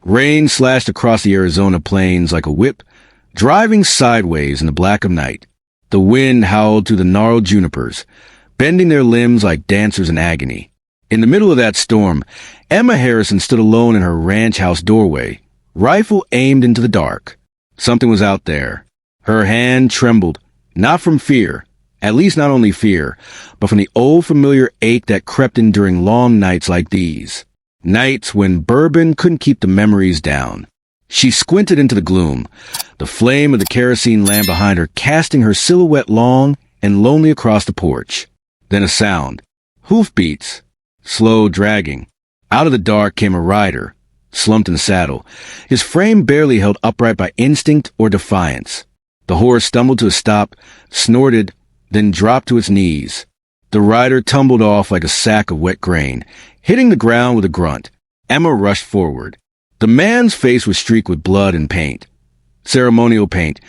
Rain slashed across the Arizona plains like a whip, driving sideways in the black of night. The wind howled through the gnarled junipers, bending their limbs like dancers in agony. In the middle of that storm, Emma Harrison stood alone in her ranch house doorway, rifle aimed into the dark. Something was out there. Her hand trembled, not from fear, at least not only fear, but from the old familiar ache that crept in during long nights like these. Nights when bourbon couldn't keep the memories down. She squinted into the gloom, the flame of the kerosene lamp behind her casting her silhouette long and lonely across the porch. Then a sound. Hoofbeats. Slow dragging. Out of the dark came a rider, slumped in the saddle, his frame barely held upright by instinct or defiance. The horse stumbled to a stop, snorted, then dropped to its knees. The rider tumbled off like a sack of wet grain, hitting the ground with a grunt. Emma rushed forward. The man's face was streaked with blood and paint. Ceremonial paint,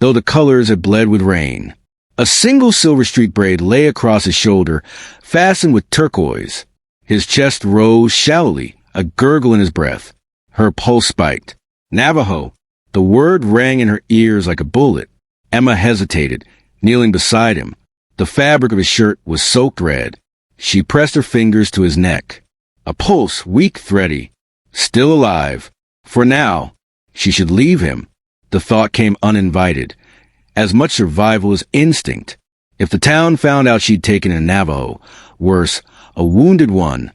though the colors had bled with rain. A single silver streak braid lay across his shoulder, fastened with turquoise. His chest rose shallowly, a gurgle in his breath. Her pulse spiked. Navajo. The word rang in her ears like a bullet. Emma hesitated, kneeling beside him. The fabric of his shirt was soaked red. She pressed her fingers to his neck. A pulse, weak, thready. Still alive. For now, she should leave him. The thought came uninvited. As much survival as instinct. If the town found out she'd taken a Navajo, worse, a wounded one,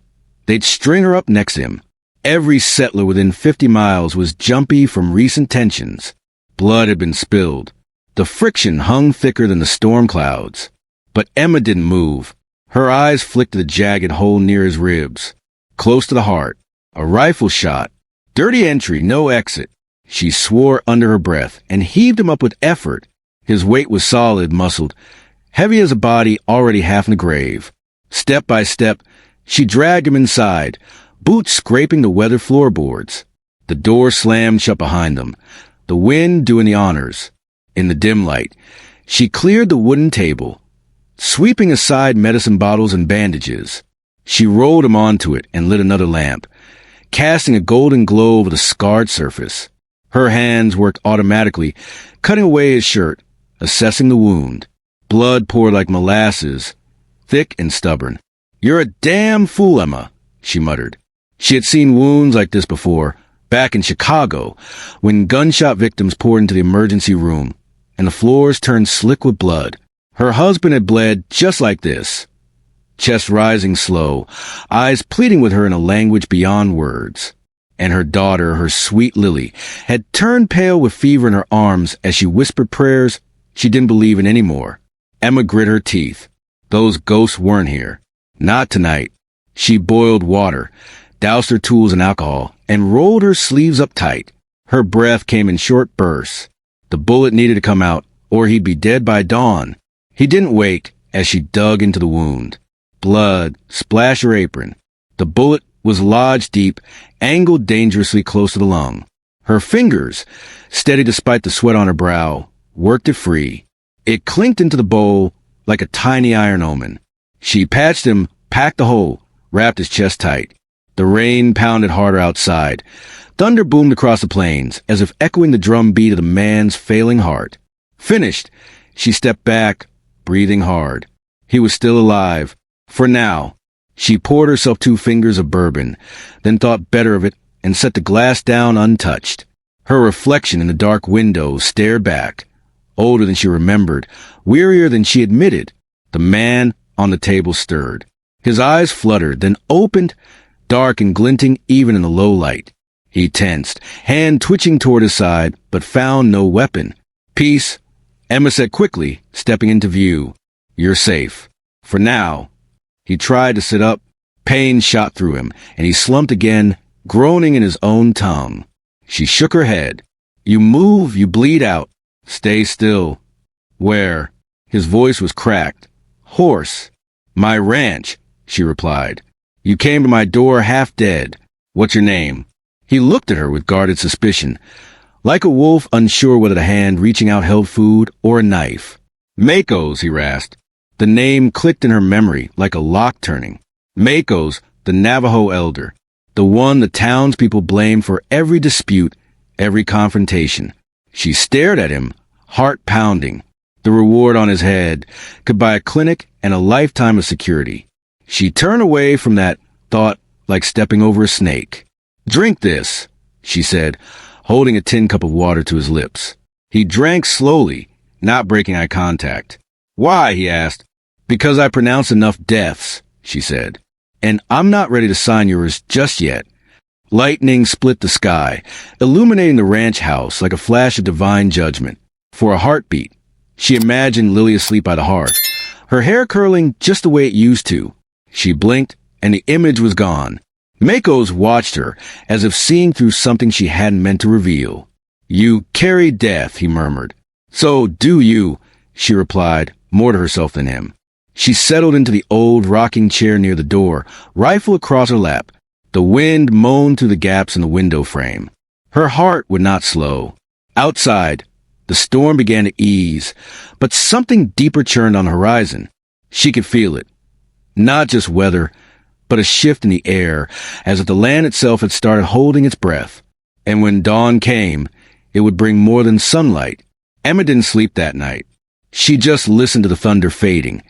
they'd string her up next to him. Every settler within 50 miles was jumpy from recent tensions. Blood had been spilled. The friction hung thicker than the storm clouds. But Emma didn't move. Her eyes flicked to the jagged hole near his ribs. Close to the heart. A rifle shot. Dirty entry, no exit. She swore under her breath and heaved him up with effort. His weight was solid, muscled, heavy as a body already half in the grave. Step by step, she dragged him inside, boots scraping the weather floorboards. The door slammed shut behind them, the wind doing the honors. In the dim light, she cleared the wooden table, sweeping aside medicine bottles and bandages. She rolled him onto it and lit another lamp, casting a golden glow over the scarred surface. Her hands worked automatically, cutting away his shirt, assessing the wound. Blood poured like molasses, thick and stubborn. "You're a damn fool, Emma," she muttered. She had seen wounds like this before, back in Chicago, when gunshot victims poured into the emergency room, and the floors turned slick with blood. Her husband had bled just like this. Chest rising slow, eyes pleading with her in a language beyond words. And her daughter, her sweet Lily, had turned pale with fever in her arms as she whispered prayers she didn't believe in anymore. Emma grit her teeth. Those ghosts weren't here. Not tonight. She boiled water, doused her tools in alcohol, and rolled her sleeves up tight. Her breath came in short bursts. The bullet needed to come out, or he'd be dead by dawn. He didn't wake as she dug into the wound. Blood splashed her apron. The bullet was lodged deep, angled dangerously close to the lung. Her fingers, steady despite the sweat on her brow, worked it free. It clinked into the bowl like a tiny iron omen. She patched him, packed the hole, wrapped his chest tight. The rain pounded harder outside. Thunder boomed across the plains, as if echoing the drum beat of the man's failing heart. Finished, she stepped back, breathing hard. He was still alive. For now. She poured herself 2 fingers of bourbon, then thought better of it and set the glass down untouched. Her reflection in the dark window stared back, older than she remembered, wearier than she admitted. The man on the table stirred. His eyes fluttered, then opened, dark and glinting even in the low light. He tensed, hand twitching toward his side, but found no weapon. "Peace," Emma said quickly, stepping into view. "You're safe. For now." He tried to sit up. Pain shot through him, and he slumped again, groaning in his own tongue. She shook her head. "You move, you bleed out. Stay still." "Where?" His voice was cracked. "Horse." "My ranch," she replied. "You came to my door half dead. What's your name?" He looked at her with guarded suspicion, like a wolf unsure whether the hand reaching out held food or a knife. "Makos," he rasped. The name clicked in her memory like a lock turning. Makos, the Navajo elder. the one the townspeople blamed for every dispute, every confrontation. She stared at him, heart pounding. The reward on his head could buy a clinic and a lifetime of security. She turned away from that thought like stepping over a snake. "Drink this," she said, holding a tin cup of water to his lips. He drank slowly, not breaking eye contact. "Why?" he asked. "Because I pronounced enough deaths," she said. "And I'm not ready to sign yours just yet." Lightning split the sky, illuminating the ranch house like a flash of divine judgment. For a heartbeat, she imagined Lily asleep by the hearth, her hair curling just the way it used to. She blinked, and the image was gone. Makos watched her, as if seeing through something she hadn't meant to reveal. "You carry death," he murmured. "So do you," she replied, more to herself than him. She settled into the old rocking chair near the door, rifle across her lap. The wind moaned through the gaps in the window frame. Her heart would not slow. Outside, the storm began to ease, but something deeper churned on the horizon. She could feel it. Not just weather, but a shift in the air, as if the land itself had started holding its breath. And when dawn came, it would bring more than sunlight. Emma didn't sleep that night. She just listened to the thunder fading,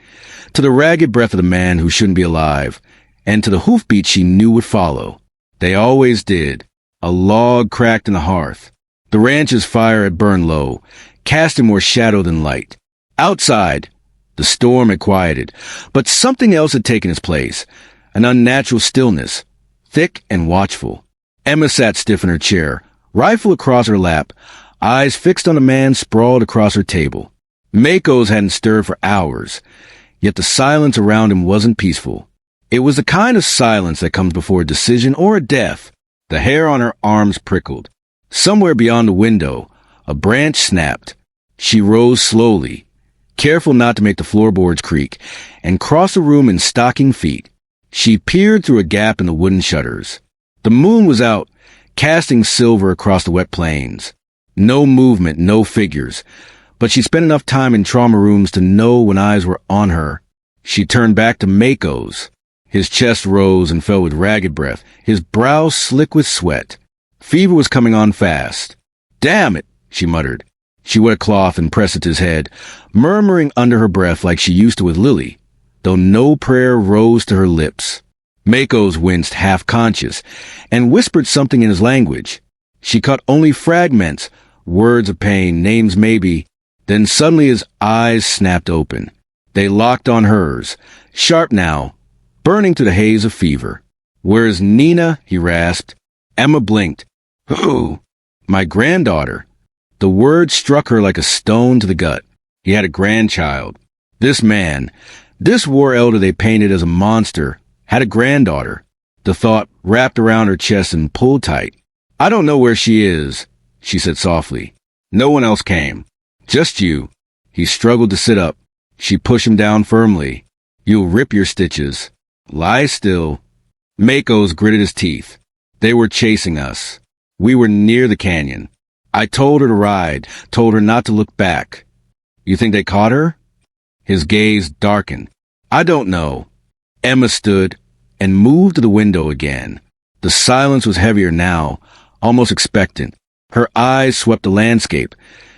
to the ragged breath of the man who shouldn't be alive, and to the hoofbeat she knew would follow. They always did. A log cracked in the hearth. The ranch's fire had burned low, casting more shadow than light. Outside, the storm had quieted, but something else had taken its place, an unnatural stillness, thick and watchful. Emma sat stiff in her chair, rifle across her lap, eyes fixed on a man sprawled across her table. Makos hadn't stirred for hours, yet the silence around him wasn't peaceful. It was the kind of silence that comes before a decision or a death. The hair on her arms prickled. Somewhere beyond the window, a branch snapped. She rose slowly, careful not to make the floorboards creak, and crossed the room in stocking feet. She peered through a gap in the wooden shutters. The moon was out, casting silver across the wet plains. No movement, no figures, but she spent enough time in trauma rooms to know when eyes were on her. She turned back to Makos. His chest rose and fell with ragged breath, his brow slick with sweat. Fever was coming on fast. "Damn it," she muttered. She wet a cloth and pressed it to his head, murmuring under her breath like she used to with Lily, though no prayer rose to her lips. Makos winced half-conscious and whispered something in his language. She caught only fragments, words of pain, names maybe. Then suddenly his eyes snapped open. They locked on hers, sharp now, burning through the haze of fever. "Where's Nina?" he rasped. Emma blinked. "Who?" "My granddaughter." The word struck her like a stone to the gut. He had a grandchild. This man, this war elder they painted as a monster, had a granddaughter. The thought wrapped around her chest and pulled tight. "I don't know where she is," she said softly. "No one else came. Just you." He struggled to sit up. She pushed him down firmly. "You'll rip your stitches. Lie still." Makos gritted his teeth. "They were chasing us. We were near the canyon. I told her to ride, told her not to look back." "You think they caught her?" His gaze darkened. "I don't know." Emma stood and moved to the window again. The silence was heavier now, almost expectant. Her eyes swept the landscape.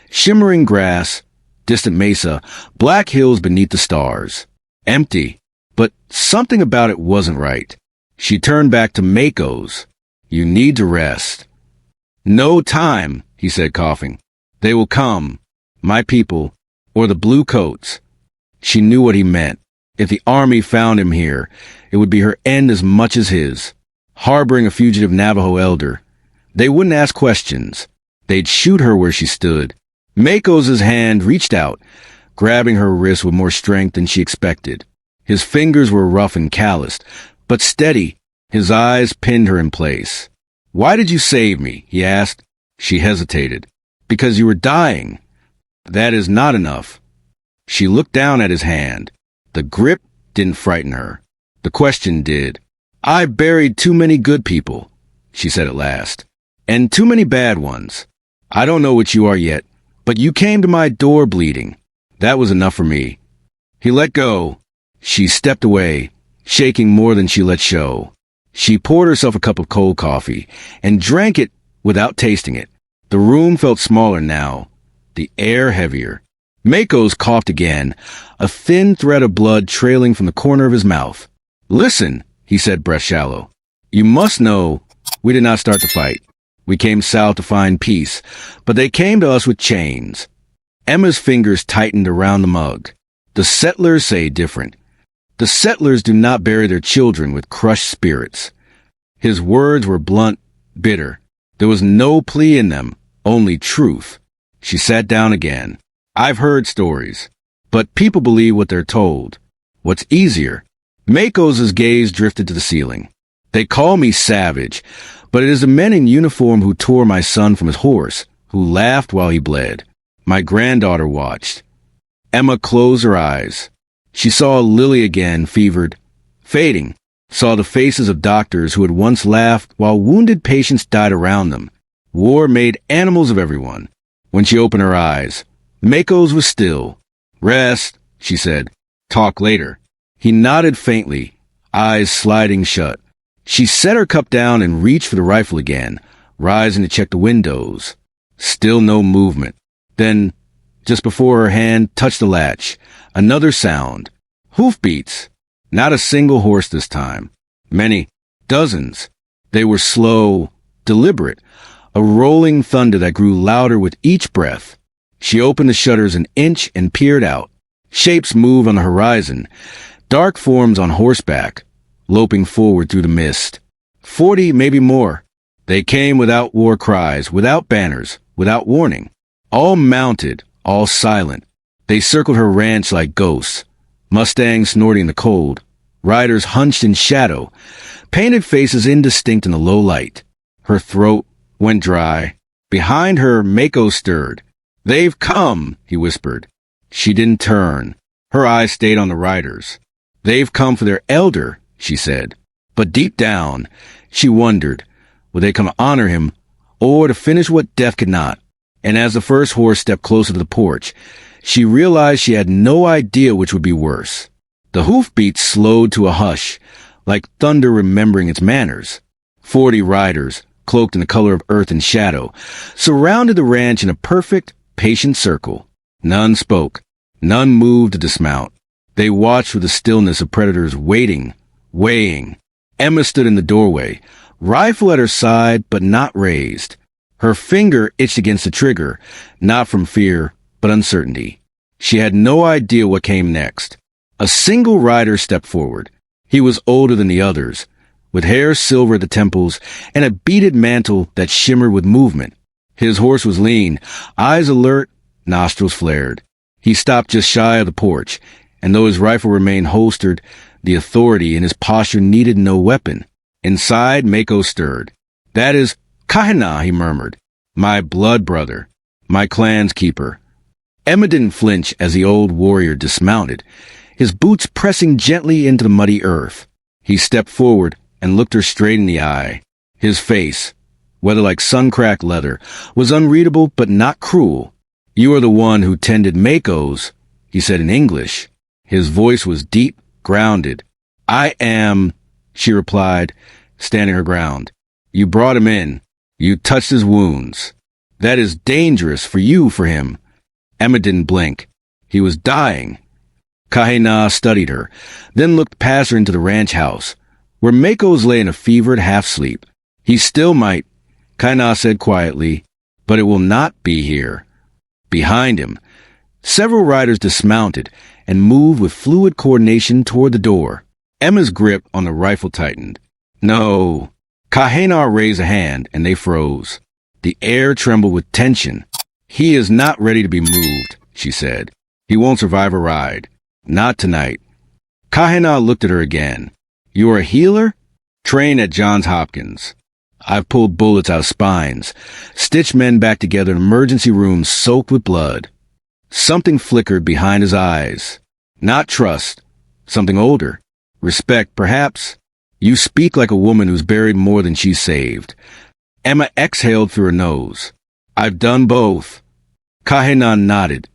Shimmering grass, distant mesa, black hills beneath the stars. Empty, but something about it wasn't right. She turned back to Makos. "You need to rest." "No time," he said, coughing. "They will come. My people, or the blue coats." She knew what he meant. If the army found him here, it would be her end as much as his. Harboring a fugitive Navajo elder. They wouldn't ask questions. They'd shoot her where she stood. Makos' hand reached out, grabbing her wrist with more strength than she expected. His fingers were rough and calloused, but steady. His eyes pinned her in place. "Why did you save me?" he asked. She hesitated. "Because you were dying." "That is not enough." She looked down at his hand. The grip didn't frighten her. The question did. "I buried too many good people," she said at last, "and too many bad ones. I don't know what you are yet, but you came to my door bleeding. That was enough for me." He let go. She stepped away, shaking more than she let show. She poured herself a cup of cold coffee and drank it without tasting it. The room felt smaller now, the air heavier. Makos coughed again, a thin thread of blood trailing from the corner of his mouth. "Listen," he said, breath shallow. "You must know, we did not start the fight. We came south to find peace, but they came to us with chains." Emma's fingers tightened around the mug. "The settlers say different. The settlers do not bury their children with crushed spirits." His words were blunt, bitter. There was no plea in them, only truth. She sat down again. "I've heard stories, but people believe what they're told. What's easier?" Makos' gaze drifted to the ceiling. "They call me savage, but it is the men in uniform who tore my son from his horse, who laughed while he bled. My granddaughter watched." Emma closed her eyes. She saw Lily again, fevered, fading, saw the faces of doctors who had once laughed while wounded patients died around them. War made animals of everyone. When she opened her eyes, Makos was still. "Rest," she said. "Talk later." He nodded faintly, eyes sliding shut. She set her cup down and reached for the rifle again, rising to check the windows. Still no movement. Then, just before her hand touched the latch, another sound. Hoofbeats. Not a single horse this time. Many. Dozens. They were slow, deliberate, a rolling thunder that grew louder with each breath. She opened the shutters an inch and peered out. Shapes moved on the horizon, dark forms on horseback, loping forward through the mist. 40, maybe more. They came without war cries, without banners, without warning. All mounted, all silent. They circled her ranch like ghosts. Mustangs snorting in the cold. Riders hunched in shadow. Painted faces indistinct in the low light. Her throat went dry. Behind her, Mako stirred. "They've come," he whispered. She didn't turn. Her eyes stayed on the riders. "They've come for their elder," she said. But deep down, she wondered, would they come to honor him, or to finish what death could not? And as the first horse stepped closer to the porch, she realized she had no idea which would be worse. The hoofbeats slowed to a hush, like thunder remembering its manners. 40 riders, cloaked in the color of earth and shadow, surrounded the ranch in a perfect, patient circle. None spoke. None moved to dismount. They watched with the stillness of predators waiting, weighing. Emma stood in the doorway, rifle at her side but not raised. Her finger itched against the trigger, not from fear, but uncertainty. She had no idea what came next. A single rider stepped forward. He was older than the others, with hair silver at the temples and a beaded mantle that shimmered with movement. His horse was lean, eyes alert, nostrils flared. He stopped just shy of the porch, and though his rifle remained holstered, the authority in his posture needed no weapon. Inside, Mako stirred. "That is Kahina," he murmured. "My blood brother. My clan's keeper." Emma didn't flinch as the old warrior dismounted, his boots pressing gently into the muddy earth. He stepped forward and looked her straight in the eye. His face, whether like sun-cracked leather, was unreadable but not cruel. "You are the one who tended Makos," he said in English. His voice was deep, grounded. "I am," she replied, standing her ground. "You brought him in. You touched his wounds. That is dangerous for you, for him." Emma didn't blink. He was dying. Kahina studied her, then looked past her into the ranch house, where Makos lay in a fevered half-sleep. "He still might," Kahina said quietly, "but it will not be here." Behind him, several riders dismounted and moved with fluid coordination toward the door. Emma's grip on the rifle tightened. "No." Kahina raised a hand, and they froze. The air trembled with tension. "He is not ready to be moved," she said. "He won't survive a ride. Not tonight." Kahina looked at her again. "You are a healer?" "Trained at Johns Hopkins. I've pulled bullets out of spines, stitched men back together in emergency rooms soaked with blood." Something flickered behind his eyes. Not trust. Something older. Respect, perhaps. "You speak like a woman who's buried more than she's saved." Emma exhaled through her nose. "I've done both." Kahina nodded,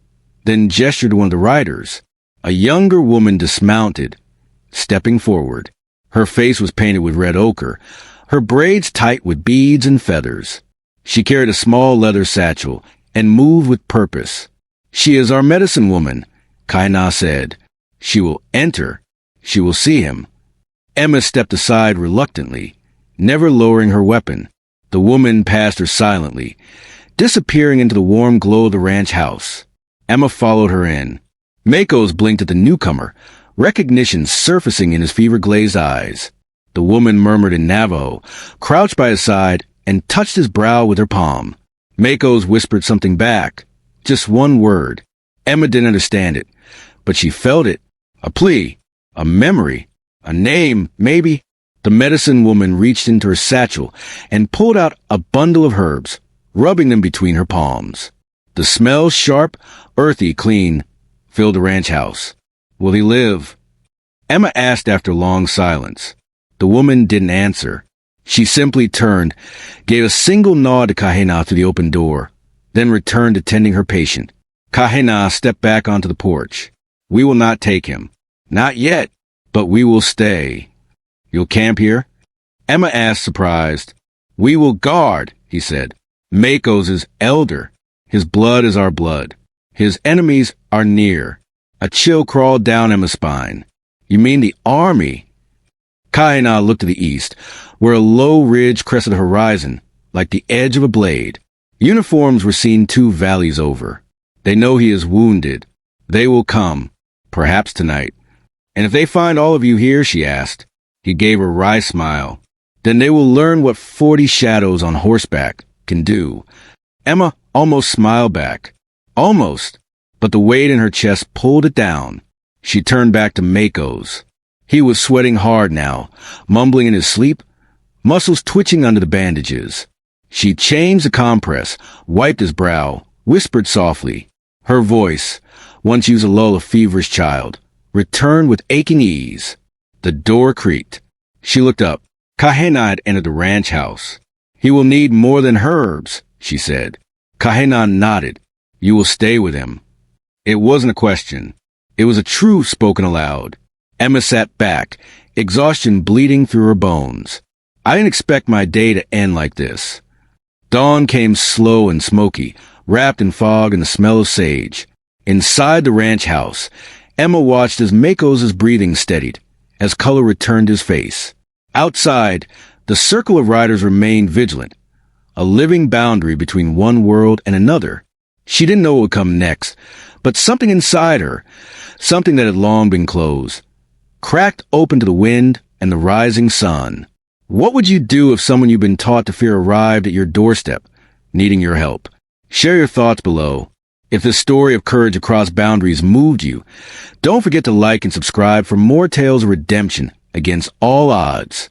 then gestured to one of the riders. A younger woman dismounted, stepping forward. Her face was painted with red ochre, her braids tight with beads and feathers. She carried a small leather satchel and moved with purpose. "She is our medicine woman," Kaina said. "She will enter. She will see him." Emma stepped aside reluctantly, never lowering her weapon. The woman passed her silently, disappearing into the warm glow of the ranch house. Emma followed her in. Mako's blinked at the newcomer, recognition surfacing in his fever-glazed eyes. The woman murmured in Navajo, crouched by his side, and touched his brow with her palm. Mako's whispered something back, just one word. Emma didn't understand it, but she felt it. A plea, a memory, a name, maybe. The medicine woman reached into her satchel and pulled out a bundle of herbs, rubbing them between her palms. The smell, sharp, earthy, clean, filled the ranch house. "Will he live?" Emma asked after a long silence. The woman didn't answer. She simply turned, gave a single nod to Kahina through the open door, then returned to tending her patient. Kahina stepped back onto the porch. "We will not take him. Not yet, but we will stay." "You'll camp here?" Emma asked, surprised. "We will guard," he said. "Mako's is elder. His blood is our blood. His enemies are near." A chill crawled down Emma's spine. "You mean the army?" Kahina looked to the east, where a low ridge crested the horizon, like the edge of a blade. Uniforms were seen 2 valleys over. "They know he is wounded. They will come, perhaps tonight." "And if they find all of you here," she asked. He gave a wry smile. "Then they will learn what 40 shadows on horseback can do." Emma almost smiled back. Almost, but the weight in her chest pulled it down. She turned back to Mako's. He was sweating hard now, mumbling in his sleep, muscles twitching under the bandages. She changed the compress, wiped his brow, whispered softly. Her voice, once used to lull a feverish child, returned with aching ease. The door creaked. She looked up. Kahina had entered the ranch house. "He will need more than herbs," she said. Kahina nodded. "You will stay with him." It wasn't a question. It was a truth spoken aloud. Emma sat back, exhaustion bleeding through her bones. I didn't expect my day to end like this. Dawn came slow and smoky, wrapped in fog and the smell of sage. Inside the ranch house, Emma watched as Mako's breathing steadied, as color returned to his face. Outside, the circle of riders remained vigilant, a living boundary between one world and another. She didn't know what would come next, but something inside her, something that had long been closed, cracked open to the wind and the rising sun. What would you do if someone you've been taught to fear arrived at your doorstep, needing your help? Share your thoughts below. If this story of courage across boundaries moved you, don't forget to like and subscribe for more tales of redemption against all odds.